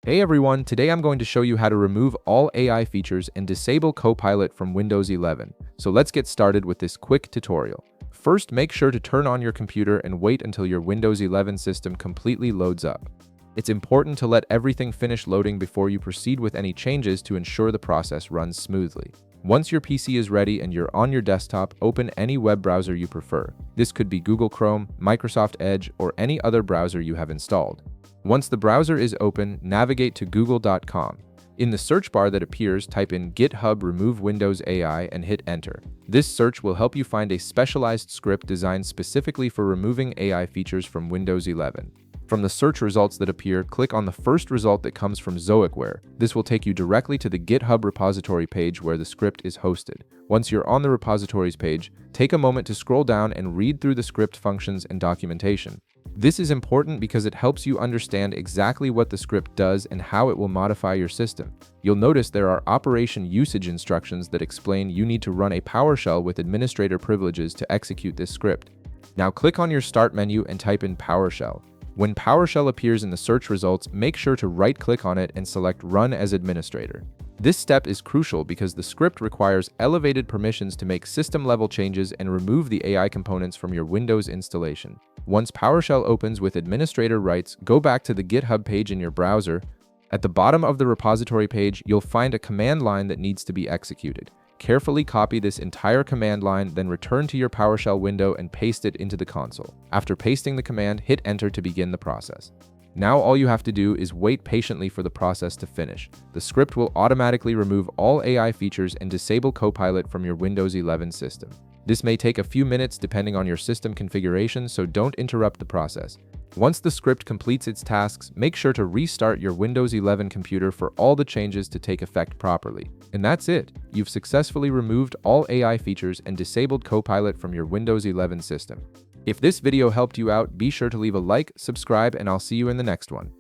Hey everyone, today I'm going to show you how to remove all AI features and disable Copilot from Windows 11. So let's get started with this quick tutorial. First, make sure to turn on your computer and wait until your Windows 11 system completely loads up. It's important to let everything finish loading before you proceed with any changes to ensure the process runs smoothly. Once your PC is ready and you're on your desktop, open any web browser you prefer. This could be Google Chrome, Microsoft Edge, or any other browser you have installed. Once the browser is open, navigate to google.com. In the search bar that appears, type in GitHub Remove Windows AI and hit enter. This search will help you find a specialized script designed specifically for removing AI features from Windows 11. From the search results that appear, click on the first result that comes from Zoicware. This will take you directly to the GitHub repository page where the script is hosted. Once you're on the repositories page, take a moment to scroll down and read through the script functions and documentation. This is important because it helps you understand exactly what the script does and how it will modify your system. You'll notice there are operation usage instructions that explain you need to run a PowerShell with administrator privileges to execute this script. Now click on your Start menu and type in PowerShell. When PowerShell appears in the search results, make sure to right-click on it and select Run as Administrator. This step is crucial because the script requires elevated permissions to make system-level changes and remove the AI components from your Windows installation. Once PowerShell opens with administrator rights, go back to the GitHub page in your browser. At the bottom of the repository page, you'll find a command line that needs to be executed. Carefully copy this entire command line, then return to your PowerShell window and paste it into the console. After pasting the command, hit enter to begin the process. Now all you have to do is wait patiently for the process to finish. The script will automatically remove all AI features and disable Copilot from your Windows 11 system. This may take a few minutes depending on your system configuration, so don't interrupt the process. Once the script completes its tasks, make sure to restart your Windows 11 computer for all the changes to take effect properly. And that's it. You've successfully removed all AI features and disabled Copilot from your Windows 11 system. If this video helped you out, be sure to leave a like, subscribe, and I'll see you in the next one.